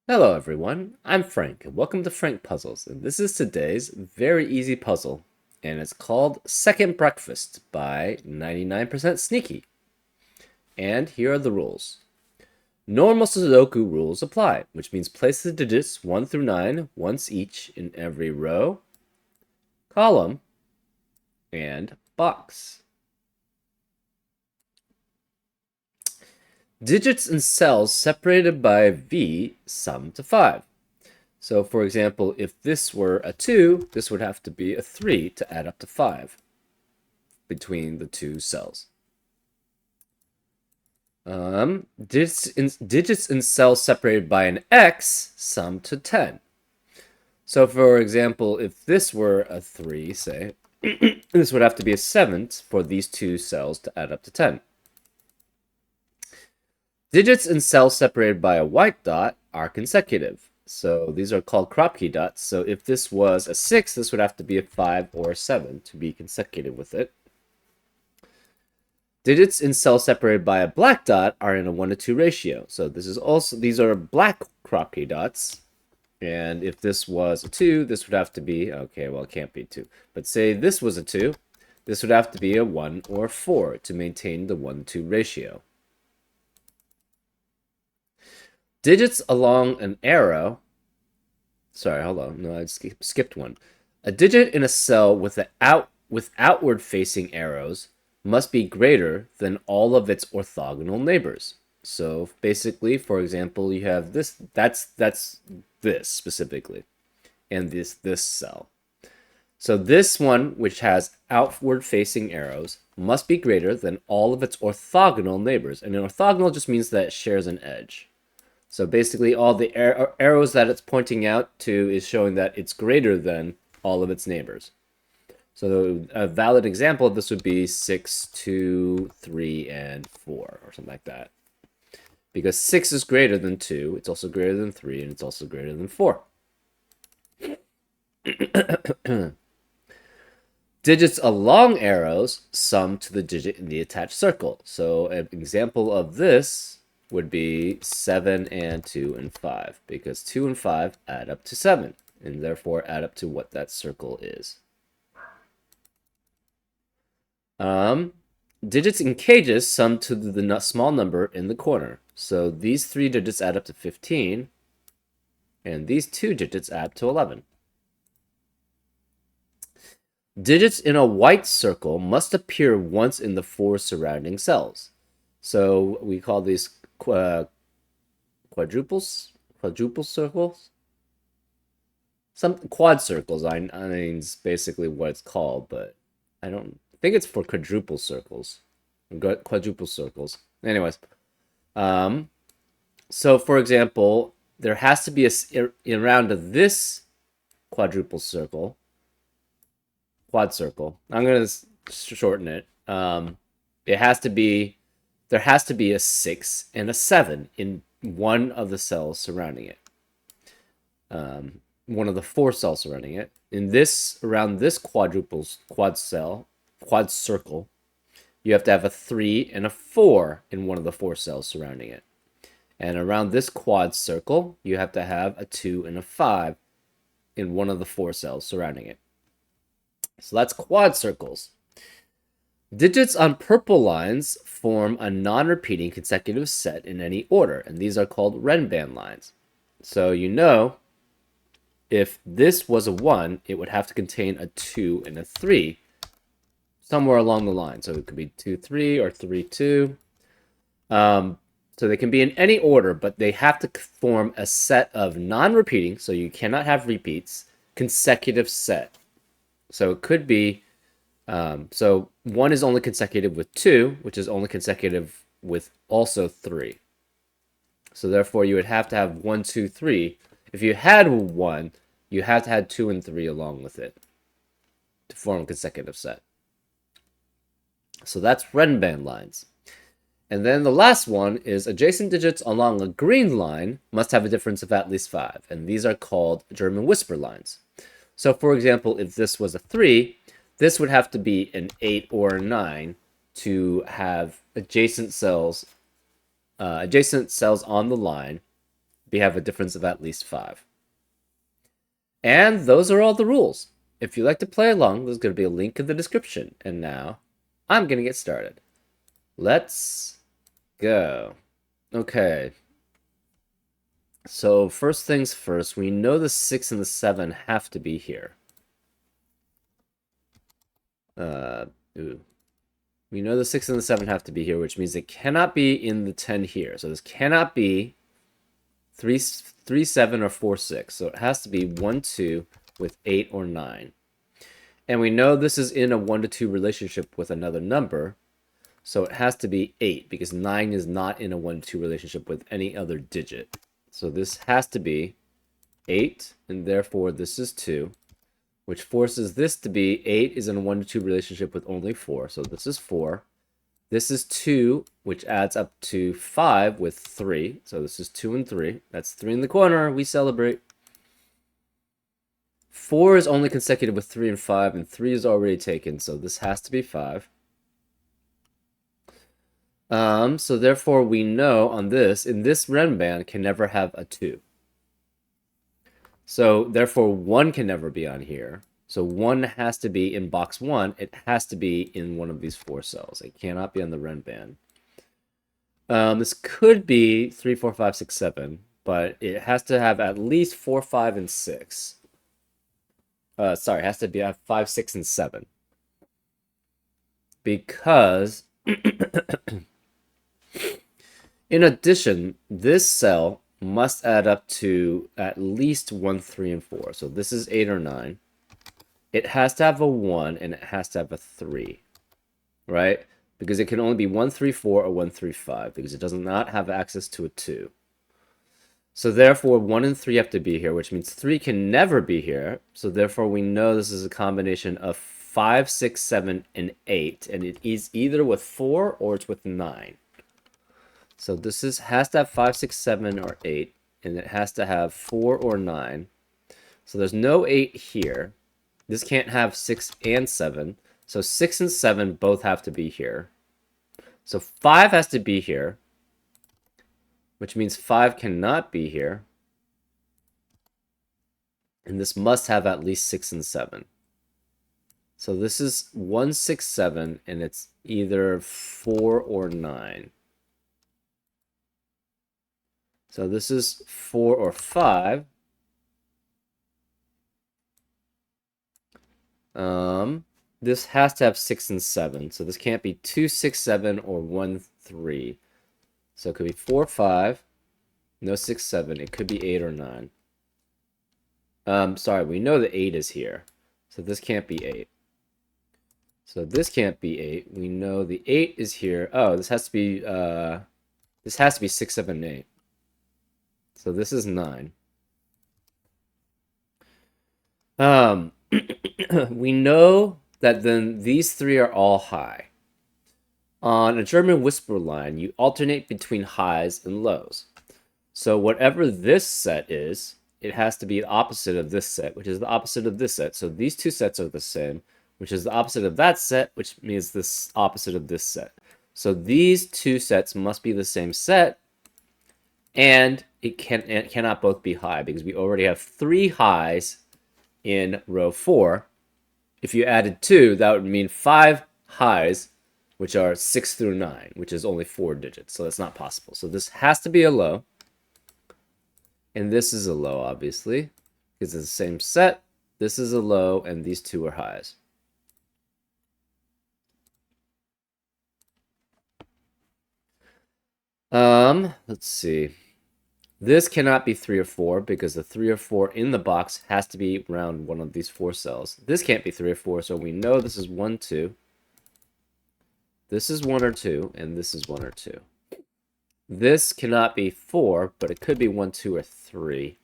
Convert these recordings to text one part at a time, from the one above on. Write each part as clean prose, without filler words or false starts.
Hello everyone, I'm Frank, and welcome to Frank Puzzles, and this is today's very easy puzzle, and it's called Second Breakfast by 99% Sneaky. And here are the rules. Normal Sudoku rules apply, which means place the digits 1 through 9 once each in every row, column, and box. Digits in cells separated by V sum to 5. So, for example, if this were a 2, this would have to be a 3 to add up to 5 between the two cells. Digits in cells separated by an X sum to 10. So, for example, if this were a 3, say, this would have to be a 7th for these two cells to add up to 10. Digits in cells separated by a white dot are consecutive. So these are called crop key dots. So if this was a 6, this would have to be a 5 or a 7 to be consecutive with it. Digits in cells separated by a black dot are in a 1 to 2 ratio. So these are black crop key dots. And if this was a 2, this would have to be, okay, well, it can't be 2. But say this was a 2, this would have to be a 1 or 4 to maintain the 1 to 2 ratio. Digits along an arrow. Sorry, hold on. No, I skipped one. A digit in a cell with outward facing arrows must be greater than all of its orthogonal neighbors. So basically, for example, you have this. That's this specifically, and this cell. So this one, which has outward facing arrows, must be greater than all of its orthogonal neighbors. And an orthogonal just means that it shares an edge. So basically, all the arrows that it's pointing out to is showing that it's greater than all of its neighbors. So a valid example of this would be 6, 2, 3, and 4, or something like that. Because 6 is greater than 2, it's also greater than 3, and it's also greater than 4. Digits along arrows sum to the digit in the attached circle. So an example of this would be 7 and 2 and 5, because 2 and 5 add up to 7, and therefore add up to what that circle is. Digits in cages sum to the small number in the corner. So these 3 digits add up to 15, and these 2 digits add up to 11. Digits in a white circle must appear once in the 4 surrounding cells. So we call these quadruple circles, some quad circles. I mean, it's basically what it's called, but I don't think it's for quadruple circles. Quadruple circles. Anyways, so for example, there has to be around this quadruple circle, quad circle. I'm gonna shorten it. It has to be. There has to be a 6 and a 7 in one of the cells surrounding it. One of the 4 cells surrounding it. Around this quad circle, you have to have a 3 and a 4 in one of the 4 cells surrounding it. And around this quad circle, you have to have a 2 and a 5 in one of the 4 cells surrounding it. So that's quad circles. Digits on purple lines form a non-repeating consecutive set in any order, and these are called Renban lines. So you know, if this was a 1, it would have to contain a 2 and a 3 somewhere along the line. So it could be 2, 3 or 3, 2. So they can be in any order, but they have to form a set of non-repeating, so you cannot have repeats, consecutive set. So it could be so 1 is only consecutive with 2, which is only consecutive with also 3. So therefore, you would have to have 1, 2, 3. If you had 1, you have to have 2 and 3 along with it to form a consecutive set. So that's Renban lines. And then the last one is adjacent digits along a green line must have a difference of at least 5. And these are called German whisper lines. So for example, if this was a 3, this would have to be an 8 or a 9 to have adjacent cells on the line we have a difference of at least 5. And those are all the rules. If you'd like to play along, there's going to be a link in the description. And now, I'm going to get started. Let's go. Okay. So first things first, we know the 6 and the 7 have to be here. We know the 6 and the 7 have to be here, which means it cannot be in the 10 here. So this cannot be 3, 7, or 4, 6. So it has to be 1, 2 with 8 or 9. And we know this is in a 1 to 2 relationship with another number. So it has to be 8 because 9 is not in a 1 to 2 relationship with any other digit. So this has to be 8, and therefore this is 2, which forces this to be 8 is in a 1 to 2 relationship with only 4. So this is 4. This is 2, which adds up to 5 with 3. So this is 2 and 3. That's 3 in the corner. We celebrate. 4 is only consecutive with 3 and 5, and 3 is already taken. So this has to be 5. So therefore we know on this, in this Renban can never have a 2. So therefore 1 can never be on here. So 1 has to be in box 1. It has to be in one of these 4 cells. It cannot be on the Renban. This could be 3, 4, 5, 6, 7, but it has to have at least 4, 5, and 6. Sorry, it has to be 5, 6, and 7. Because in addition, this cell must add up to at least 1, 3, and 4. So this is 8 or 9. It has to have a 1, and it has to have a 3, right? Because it can only be 1, 3, 4 or 1, 3, 5, because it does not have access to a 2. So therefore, 1 and 3 have to be here, which means 3 can never be here. So therefore, we know this is a combination of 5, 6, 7, and 8, and it is either with 4 or it's with 9. So this has to have 5, 6, 7, or 8, and it has to have 4 or 9. So there's no 8 here. This can't have 6 and 7. So 6 and 7 both have to be here. So 5 has to be here, which means 5 cannot be here. And this must have at least 6 and 7. So this is 1, 6, 7, and it's either 4 or 9. So this is 4 or 5. This has to have 6 and 7. So this can't be 2, 6, 7, or 1, 3. So it could be 4, 5. No 6, 7. It could be 8 or 9. Sorry, we know the 8 is here. So this can't be 8. So this can't be 8. We know the 8 is here. Oh, this has to be 6, 7, 8. So this is 9. We know that then these 3 are all high. On a German whisper line, you alternate between highs and lows. So whatever this set is, it has to be the opposite of this set, which is the opposite of this set. So these 2 sets are the same, which is the opposite of that set, which means this opposite of this set. So these 2 sets must be the same set, and it cannot both be high because we already have 3 highs in row 4. If you added 2, that would mean 5 highs, which are 6 through 9, which is only 4 digits. So that's not possible. So this has to be a low. And this is a low, obviously, because it's the same set. This is a low, and these 2 are highs. Let's see. This cannot be 3 or 4 because the 3 or 4 in the box has to be around one of these 4 cells. This can't be 3 or 4, so we know this is 1, 2. This is 1 or 2, and this is 1 or 2. This cannot be 4, but it could be 1, 2, or 3.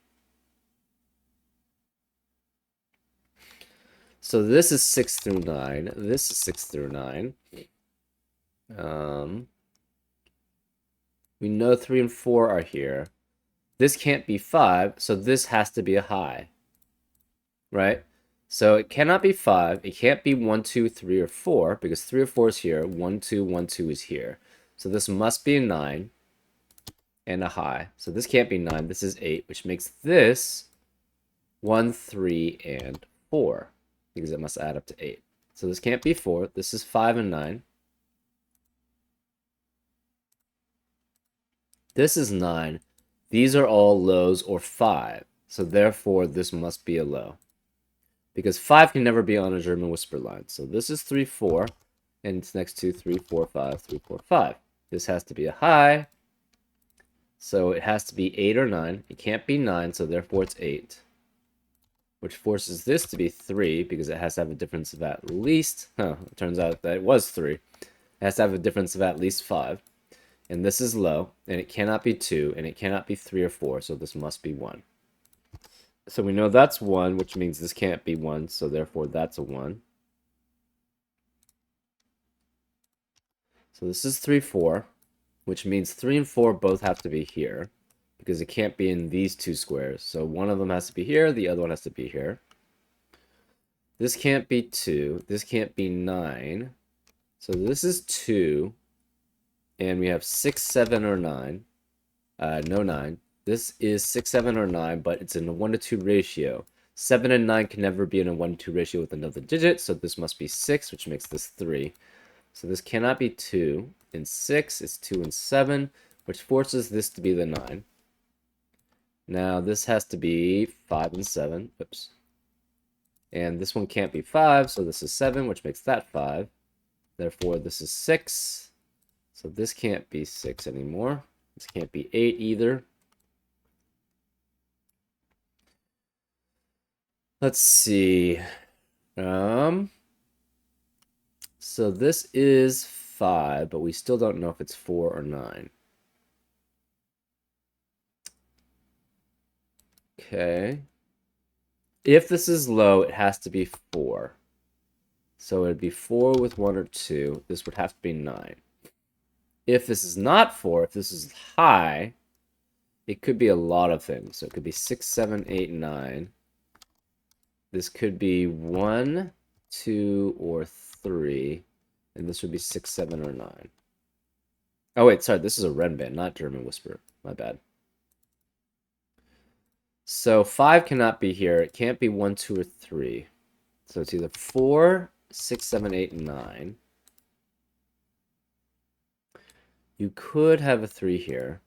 So this is 6 through 9. This is 6 through 9. We know 3 and 4 are here. This can't be 5, so this has to be a high, right? So it cannot be 5. It can't be 1, 2, 3, or 4 because 3 or 4 is here. 1, 2, 1, 2 is here. So this must be a 9. and a high. So this can't be 9. This is 8, which makes this 1, 3, and 4, because it must add up to 8. So this can't be 4. This is 5 and 9. This is 9. These are all lows or 5. So therefore, this must be a low. Because 5 can never be on a German whisper line. So this is 3, 4. And it's next to 3, 4, 5, 3, 4, 5. This has to be a high. So it has to be 8 or 9. It can't be 9, so therefore it's 8. Which forces this to be 3, because it has to have a difference of at least... it turns out that it was 3. It has to have a difference of at least 5. And this is low, and it cannot be 2, and it cannot be 3 or 4, so this must be 1. So we know that's 1, which means this can't be 1, so therefore that's a 1. So this is 3, 4, which means 3 and 4 both have to be here, because it can't be in these two squares. So one of them has to be here, the other one has to be here. This can't be 2, this can't be 9. So this is 2, and we have 6, 7, or 9. No 9. This is 6, 7, or 9, but it's in a 1 to 2 ratio. 7 and 9 can never be in a 1 to 2 ratio with another digit, so this must be 6, which makes this 3. So this cannot be 2 and 6. It's 2 and 7, which forces this to be the 9. Now this has to be 5 and 7. Oops. And this one can't be 5, so this is 7, which makes that 5. Therefore, this is 6. So this can't be 6 anymore. This can't be 8 either. Let's see. So this is 5, but we still don't know if it's 4 or 9. Okay. If this is low, it has to be 4. So it'd be 4 with 1 or 2. This would have to be 9. If this is not 4, if this is high, it could be a lot of things. So it could be 6, 7, 8, 9. This could be 1, 2, or 3. And this would be 6, 7, or 9. Oh, wait, sorry. This is a Renban, not German Whisper. My bad. So 5 cannot be here. It can't be 1, 2, or 3. So it's either 4, 6, 7, 8, 9. You could have a 3 here.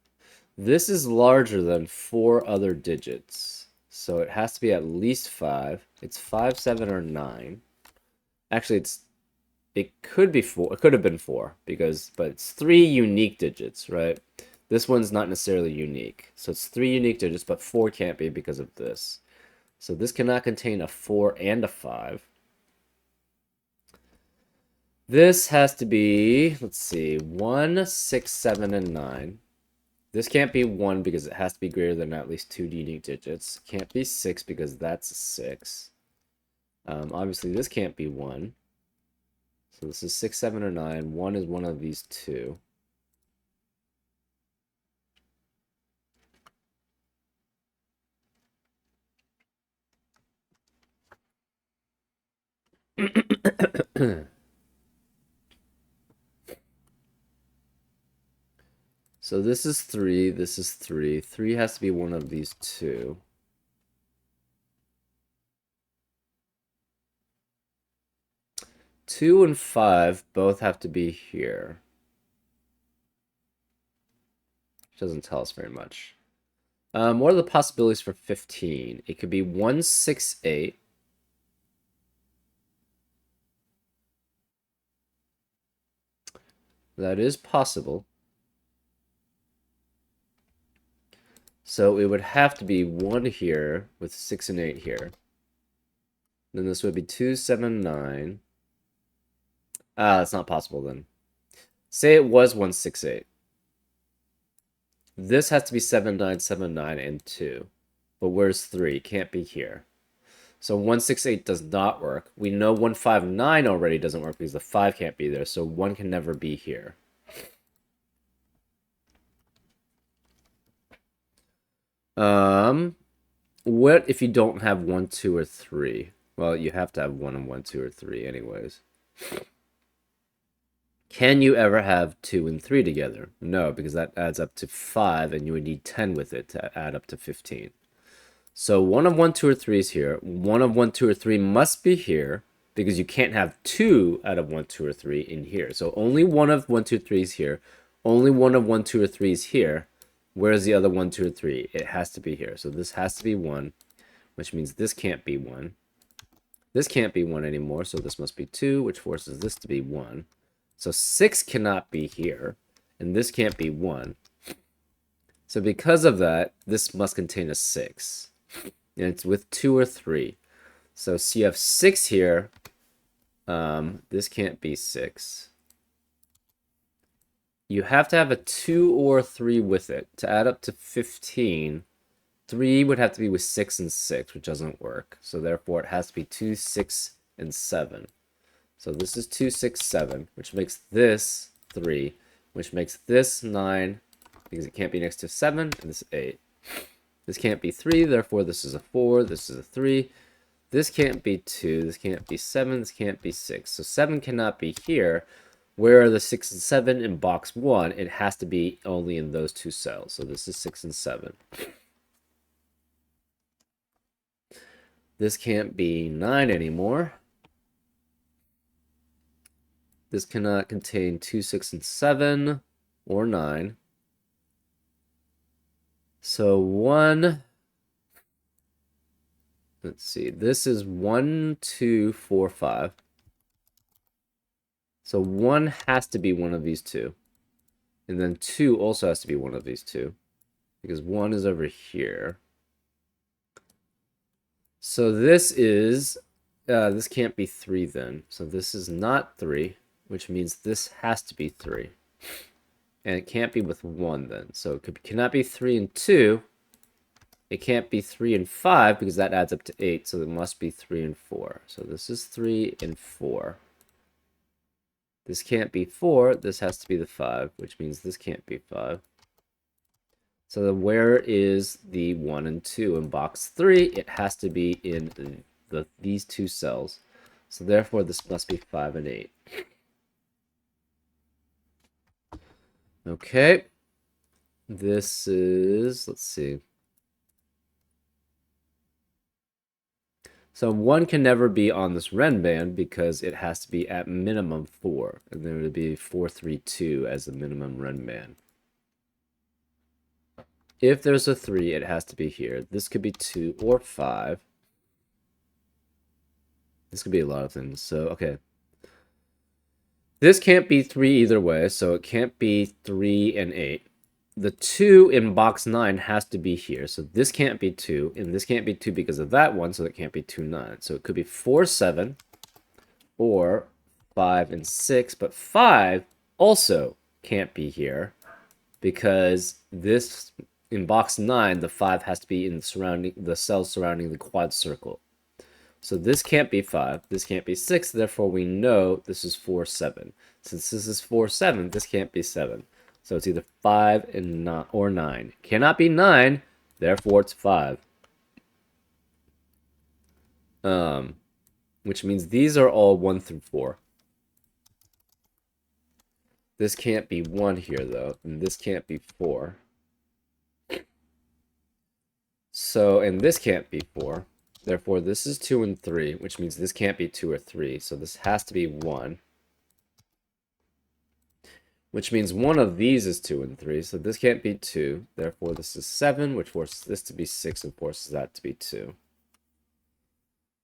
This is larger than 4 other digits. So it has to be at least 5. It's 5, 7, or 9. Actually, it could be 4. It could have been 4 but it's 3 unique digits, right? This one's not necessarily unique. So it's 3 unique digits, but 4 can't be because of this. So this cannot contain a 4 and a 5. This has to be, let's see, 1, 6, 7, and 9. This can't be 1 because it has to be greater than at least 2 unique digits. Can't be 6 because that's a 6. Obviously, this can't be 1. So this is 6, 7, or 9. 1 is one of these two. So this is 3, this is 3. 3 has to be one of these two. Two and 5 both have to be here. Which doesn't tell us very much. What are the possibilities for 15? It could be 1, 6, 8. That is possible. So it would have to be 1 here with 6 and 8 here. Then this would be 2, 7, 9. Ah, that's not possible then. Say it was 1, 6, 8. This has to be 7, 9, 7, 9, and 2. But where's 3? Can't be here. So 1, 6, 8 does not work. We know 1, 5, 9 already doesn't work because the 5 can't be there. So 1 can never be here. What if you don't have 1, 2, or 3? Well, you have to have 1 and 1, 2, or 3 anyways. Can you ever have 2 and 3 together? No, because that adds up to 5, and you would need 10 with it to add up to 15. So one of 1, 2, or 3 is here. One of 1, 2, or 3 must be here, because you can't have 2 out of 1, 2, or 3 in here. So only one of 1, 2, 3 is here. Only one of 1, 2, or 3 is here. Where's the other 1, 2, or 3? It has to be here. So this has to be 1, which means this can't be 1. This can't be 1 anymore, so this must be 2, which forces this to be 1. So 6 cannot be here, and this can't be 1. So because of that, this must contain a 6. And it's with 2 or 3. So you have 6 here. This can't be 6. You have to have a 2 or 3 with it. To add up to 15, 3 would have to be with 6 and 6, which doesn't work. So therefore, it has to be 2, 6, and 7. So this is 2, 6, 7, which makes this 3, which makes this 9, because it can't be next to 7, and this is 8. This can't be 3, therefore this is a 4, this is a 3. This can't be 2, this can't be 7, this can't be 6. So 7 cannot be here. Where are the 6 and 7 in box 1? It has to be only in those two cells. So this is 6 and 7. This can't be 9 anymore. This cannot contain 2, 6, and 7, or 9. So 1, let's see, this is 1, 2, 4, 5. So 1 has to be one of these two. And then 2 also has to be one of these two, because 1 is over here. So this is, this can't be 3 then. So this is not 3, which means this has to be 3. And it can't be with 1 then. So it cannot be 3 and 2. It can't be 3 and 5 because that adds up to 8. So it must be 3 and 4. So this is 3 and 4. This can't be 4. This has to be the 5, which means this can't be 5. So where is the 1 and 2 in box 3? It has to be in these two cells. So therefore, this must be 5 and 8. Okay. This is, let's see. So 1 can never be on this Ren band because it has to be at minimum 4. And there would be 4, 3, 2 as the minimum Ren band. If there's a 3, it has to be here. This could be 2 or 5. This could be a lot of things. So, okay. This can't be 3 either way, so it can't be 3 and 8. The 2 in box 9 has to be here, so this can't be 2, and this can't be 2 because of that one, so it can't be 2, 9. So it could be 4, 7, or 5 and 6, but 5 also can't be here because this, in box 9, the 5 has to be in the cells surrounding the quad circle. So this can't be 5, this can't be 6, therefore we know this is 4, 7. Since this is 4, 7, this can't be 7. So it's either 5 and or 9. Cannot be 9, therefore it's 5. Which means these are all 1 through 4. This can't be 1 here, though, and this can't be 4. So, and this can't be 4. Therefore, this is 2 and 3, which means this can't be 2 or 3. So this has to be 1. Which means one of these is 2 and 3. So this can't be 2. Therefore, this is 7, which forces this to be 6 and forces that to be 2.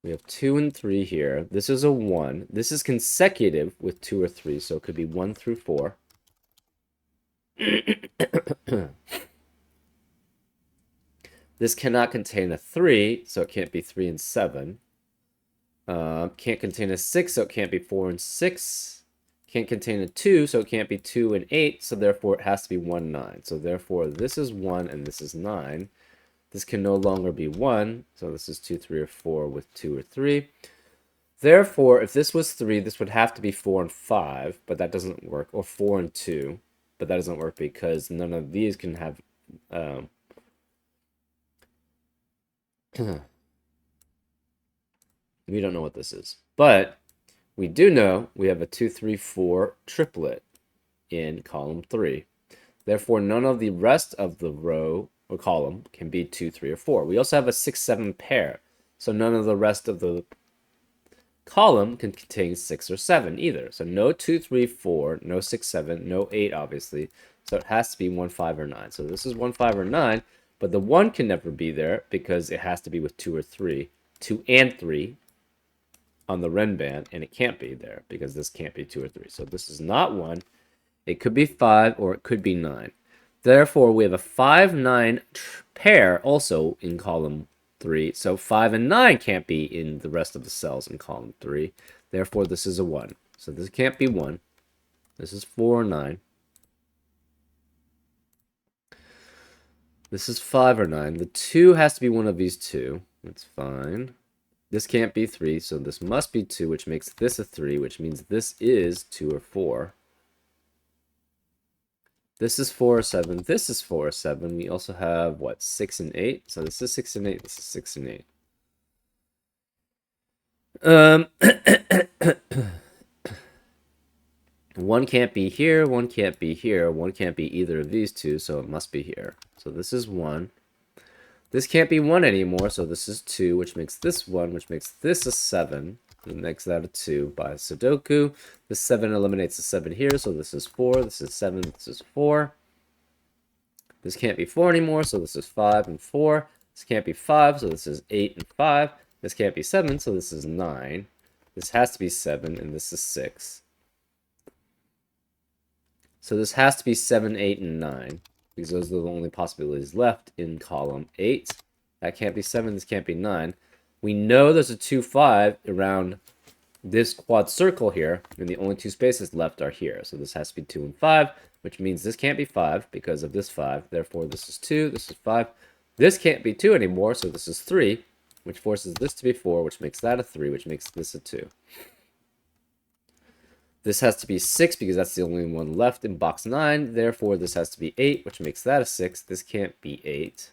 We have 2 and 3 here. This is a 1. This is consecutive with 2 or 3. So it could be 1 through 4. This cannot contain a 3, so it can't be 3 and 7. Can't contain a 6, so it can't be 4 and 6. Can't contain a 2, so it can't be 2 and 8, so therefore it has to be 1, 9. So therefore this is 1 and this is 9. This can no longer be 1, so this is 2, 3, or 4 with 2 or 3. Therefore, if this was 3, this would have to be 4 and 5, but that doesn't work. Or 4 and 2, but that doesn't work because none of these can have... we don't know what this is. But We do know we have a 2, 3, 4 triplet in column 3. Therefore, none of the rest of the row or column can be 2, 3, or 4. We also have a 6, 7 pair, so none of the rest of the column can contain 6 or 7 either. So no 2, 3, 4, no 6, 7, no 8, obviously. So it has to be 1, 5, or 9. So this is 1, 5, or 9, but the 1 can never be there because it has to be with 2 or 3. 2 and 3 on the Ren band, and it can't be there because this can't be 2 or 3. So this is not 1. It could be 5 or it could be 9. Therefore, we have a 5, 9 pair also in column 3. So 5 and 9 can't be in the rest of the cells in column 3. Therefore, this is a 1. So this can't be 1. This is 4 or 9. This is 5 or 9. The 2 has to be one of these two. That's fine. This can't be 3, so this must be 2, which makes this a 3, which means this is 2 or 4. This is 4 or 7. This is 4 or 7. We also have, what, 6 and 8? So this is 6 and 8. This is 6 and 8. 1 can't be here. 1 can't be here. 1 can't be either of these two, so it must be here. So this is 1. This can't be 1 anymore, so this is 2, which makes this 1, which makes this a 7. And makes that a 2 by Sudoku. This 7 eliminates the 7 here, so this is 4. This is 7. This is 4. This can't be 4 anymore, so this is 5 and 4. This can't be 5, so this is 8 and 5. This can't be 7, so this is 9. This has to be 7, and this is 6. So this has to be 7, 8, and 9. Because those are the only possibilities left in column 8. That can't be 7, this can't be 9. We know there's a 2, 5 around this quad circle here, and the only 2 spaces left are here. So this has to be 2 and 5, which means this can't be 5 because of this 5. Therefore, this is 2, this is 5. This can't be 2 anymore, so this is 3, which forces this to be 4, which makes that a 3, which makes this a 2. This has to be 6 because that's the only one left in box 9. Therefore, this has to be 8, which makes that a 6. This can't be 8.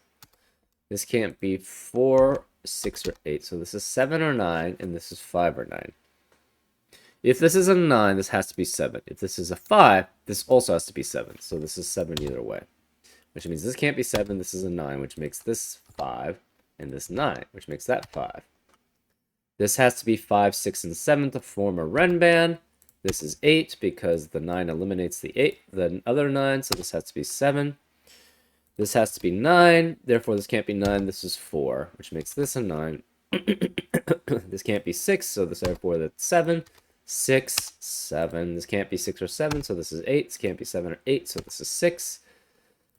This can't be 4, 6, or 8. So this is 7 or 9, and this is 5 or 9. If this is a 9, this has to be 7. If this is a 5, this also has to be 7. So this is 7 either way. Which means this can't be 7, this is a 9, which makes this 5, and this 9, which makes that 5. This has to be 5, 6, and 7 to form a Ren band. This is 8 because the 9 eliminates the other 9, so this has to be 7. This has to be 9, therefore this can't be 9, this is 4, which makes this a 9. This can't be 6, so therefore that's 7. 6, 7, this can't be 6 or 7, so this is 8. This can't be 7 or 8, so this is 6.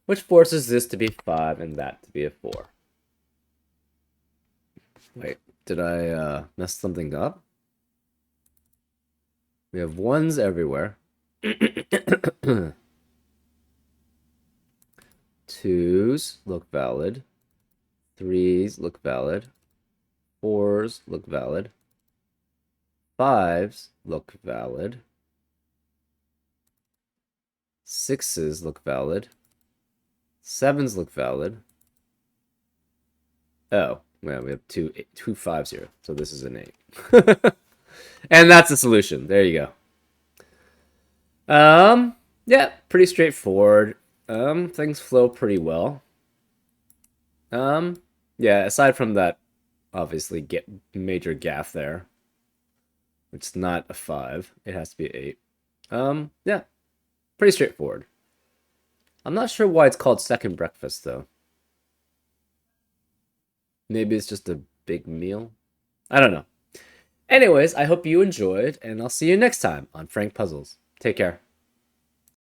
Which forces this to be 5 and that to be a 4. Wait, did I mess something up? We have 1s everywhere. 2s look valid. 3s look valid. 4s look valid. 5s look valid. 6s look valid. 7s look valid. Oh, well, we have two 5s here, so this is an 8. And that's the solution. There you go. Yeah, pretty straightforward. Things flow pretty well. Yeah, aside from that, obviously, get major gaff there. It's not a 5. It has to be an 8. Yeah, pretty straightforward. I'm not sure why it's called second breakfast, though. Maybe it's just a big meal? I don't know. Anyways, I hope you enjoyed, and I'll see you next time on Frank Puzzles. Take care.